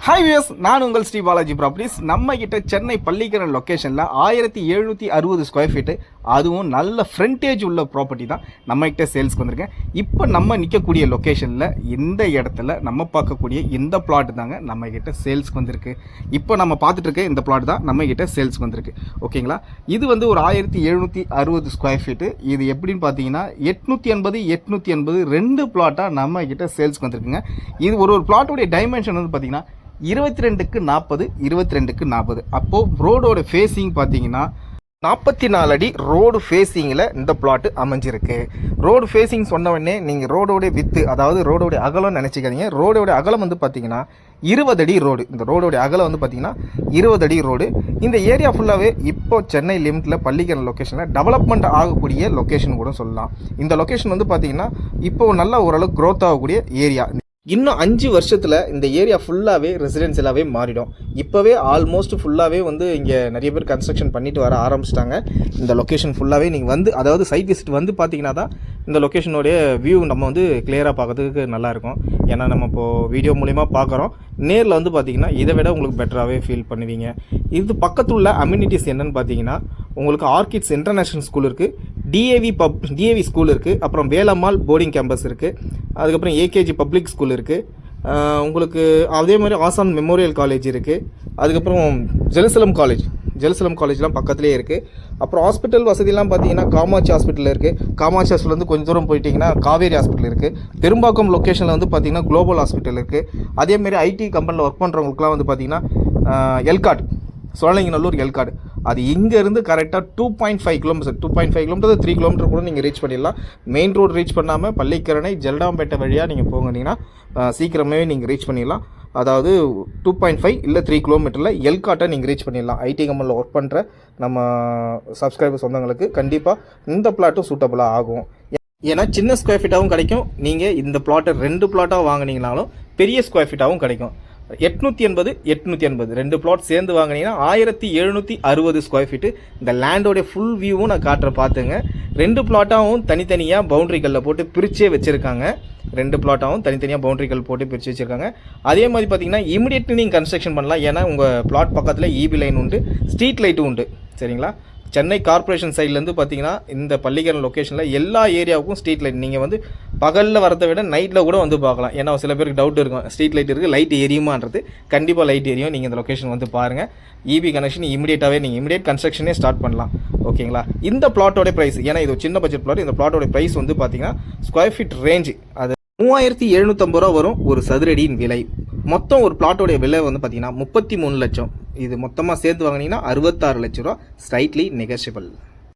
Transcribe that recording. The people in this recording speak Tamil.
ஹாய் வியூஸ், நான் உங்கள் ஸ்ரீ பாலாஜி ப்ராப்பர்ட்டிஸ். நம்ம கிட்ட சென்னை பள்ளிக்கரண் லொக்கேஷனில் 1760 ஸ்கொயர் ஃபீட்டு, அதுவும் நல்ல ஃப்ரண்டேஜ் உள்ள ப்ராப்பர்ட்டி தான் நம்ம கிட்ட சேல்ஸ்க்கு வந்திருக்கேன். இப்போ நம்ம நிற்கக்கூடிய லொக்கேஷனில் இந்த இடத்துல நம்ம பார்க்கக்கூடிய இந்த பிளாட் தாங்க நம்ம கிட்ட சேல்ஸ்க்கு வந்திருக்கு. இப்போ நம்ம பார்த்துட்டு இருக்க இந்த பிளாட் தான் நம்ம கிட்ட சேல்ஸ்க்கு வந்திருக்கு. ஓகேங்களா, இது வந்து ஒரு 1760 ஸ்கொயர் ஃபீட்டு. இது எப்படின்னு பார்த்தீங்கன்னா 880 ரெண்டு பிளாட்டாக நம்ம கிட்ட சேல்ஸ்க்கு வந்திருக்குங்க. இது ஒரு பிளாட்டோடைய டைமென்ஷன் வந்து பார்த்தீங்கன்னா 22க்கு 40, 22க்கு 40. அப்போது ரோடோட ஃபேஸிங் பார்த்தீங்கன்னா 44 அடி ரோடு ஃபேஸிங்கில் இந்த பிளாட்டு அமைஞ்சிருக்கு. ரோடு ஃபேஸிங் சொன்ன உடனே நீங்கள் ரோடோடைய வித்து, அதாவது ரோடோடைய அகலம் நினச்சிக்காதீங்க. ரோடோடைய அகலம் வந்து பார்த்தீங்கன்னா 20 அடி ரோடு. இந்த ரோடோடைய அகலம் வந்து பார்த்தீங்கன்னா 20 அடி ரோடு. இந்த ஏரியா ஃபுல்லாகவே இப்போ சென்னை லிமிட்டில் பள்ளிக்கரண் லொக்கேஷனில் டெவலப்மெண்ட் ஆகக்கூடிய லொக்கேஷன் கூட சொல்லலாம். இந்த லொக்கேஷன் வந்து பார்த்தீங்கன்னா இப்போ நல்லா ஓரளவுக்கு க்ரோத் ஆகக்கூடிய ஏரியா. இன்னும் 5 வருஷத்தில் இந்த ஏரியா ஃபுல்லாகவே ரெசிடென்சியலாகவே மாறிடும். இப்போவே ஆல்மோஸ்ட் ஃபுல்லாகவே வந்து இங்கே நிறைய பேர் கன்ஸ்ட்ரக்ஷன் பண்ணிட்டு வர ஆரம்பிச்சிட்டாங்க. இந்த லொக்கேஷன் ஃபுல்லாகவே நீங்கள் வந்து, அதாவது சைட் விசிட் வந்து பார்த்தீங்கன்னா தான் இந்த லொக்கேஷனுடைய வியூ நம்ம வந்து கிளியராக பார்க்கறதுக்கு நல்லாயிருக்கும். ஏன்னா நம்ம இப்போது வீடியோ மூலிமா பார்க்குறோம், நேரில் வந்து பார்த்திங்கன்னா இதை விட உங்களுக்கு பெட்டராகவே ஃபீல் பண்ணுவீங்க. இது பக்கத்தில் உள்ள அம்யூனிட்டிஸ் என்னென்னு பார்த்தீங்கன்னா உங்களுக்கு ஆர்கிட்ஸ் இன்டர்நேஷ்னல் ஸ்கூல் இருக்குது, டிஏவி ஸ்கூல் இருக்குது, அப்புறம் வேலம்மாள் போர்டிங் கேம்பஸ் இருக்குது, அதுக்கப்புறம் ஏகேஜி பப்ளிக் ஸ்கூல் இருக்குது, உங்களுக்கு அதே மாதிரி ஆசான் மெமோரியல் காலேஜ் இருக்குது, அதுக்கப்புறம் ஜெருசலம் காலேஜ்லாம் பக்கத்துலேயே இருக்குது. அப்புறம் ஹாஸ்பிட்டல் வசதியெல்லாம் பார்த்தீங்கன்னா காமாட்சி ஹாஸ்பிட்டல் இருக்குது. காமாட்சி ஹாஸ்பிட்டல் வந்து கொஞ்சம் தூரம் போயிட்டிங்கன்னா காவேரி ஹாஸ்பிட்டல் இருக்குது. பெரும்பாக்கம் லொக்கேஷனில் வந்து பார்த்திங்கன்னா குளோபல் ஹாஸ்பிட்டல் இருக்குது. அதேமாரி ஐடி கம்பெனியில் ஒர்க் பண்ணுறவங்களுக்குலாம் வந்து பார்த்திங்கன்னா எல்காட், சோழங்கநல்லூர் எல்காடு, அது இங்கேருந்து கரெக்டாக 2.5 கிலோமீட்டர் 3 கிலோமீட்டர் கூட நீங்கள் ரீச் பண்ணிடலாம். மெயின் ரோடு ரீச் பண்ணாமல் பள்ளிக்கரணை ஜெல்டாம்பேட்டை வழியாக நீங்கள் போனீங்கன்னா சீக்கிரமே நீங்கள் ரீச் பண்ணிடலாம். அதாவது 2.5 இல்லை 3 கிலோமீட்டரில் எல்காட்டை நீங்கள் ரீச் பண்ணிடலாம். ஐடி கம்பெனியில் ஒர்க் பண்ணுற நம்ம சப்ஸ்கிரைபர் சொந்தங்களுக்கு கண்டிப்பாக இந்த பிளாட்டும் சூட்டபுளாக ஆகும். ஏன்னா சின்ன ஸ்கொயர் ஃபீட்டாகவும் கிடைக்கும், நீங்கள் இந்த பிளாட்டை 2 பிளாட்டாக வாங்கினீங்கனாலும் பெரிய ஸ்கொயர் ஃபீட்டாகவும் கிடைக்கும். 880 ரெண்டு பிளாட் சேர்ந்து வாங்கினீங்கன்னா 1760 ஸ்கொயர் ஃபீட்டு. இந்த லேண்டோடைய ஃபுல் வியூவும் நான் காட்டுறேன் பார்த்துங்க. 2 பிளாட்டாகவும் தனித்தனியாக பவுண்டரிகளில் போட்டு பிரிச்சே வச்சுருக்காங்க. 2 பிளாட்டாகவும் தனித்தனியாக பவுண்டரிகள் போட்டு பிரித்து வச்சுருக்காங்க. அதே மாதிரி பார்த்தீங்கன்னா இமிடியேட்லி நீங்கள் கன்ஸ்ட்ரக்ஷன் பண்ணலாம். ஏன்னா உங்கள் பிளாட் பக்கத்தில் இபி லைன் உண்டு, ஸ்ட்ரீட் லைட்டும் உண்டு. சரிங்களா, சென்னை கார்பரேஷன் சைட்லேருந்து பார்த்தீங்கன்னா இந்த பள்ளிக்கரண் லொக்கேஷனில் எல்லா ஏரியாவுக்கும் ஸ்ட்ரீட் லைட் நீங்கள் வந்து பகலில் வரதை விட நைட்டில் கூட வந்து பார்க்கலாம். ஏன்னா சில பேருக்கு டவுட் இருக்கும், ஸ்ட்ரீட் லைட் இருக்குது, லைட் எரியுமான்றது. கண்டிப்பாக லைட் எரியும். நீங்கள் இந்த லொக்கேஷன் வந்து பாருங்கள். இபி கனெக்ஷன் இமிடியேட்டாகவே நீங்கள் இமிடியேட் கன்ஸ்ட்ரக்ஷனே ஸ்டார்ட் பண்ணலாம். ஓகேங்களா, இந்த பிளாட்டோட ப்ரைஸ், ஏன்னா இது சின்ன பட்ஜெட் பிளாட், இந்த பிளாட்டோட ப்ரைஸ் வந்து பார்த்தீங்கன்னா ஸ்கொயர் ஃபீட் ரேஞ்சு அது 3750 ரூபா வரும் ஒரு சதுரடியின் விலை. மொத்தம் ஒரு பிளாட்டோடைய விலை வந்து பார்த்தீங்கன்னா 33 லட்சம். இது மொத்தமாக சேர்த்து வாங்கினீங்கன்னா 66 லட்ச ரூபா, ஸ்லைட்லி நெகோஷியபிள்.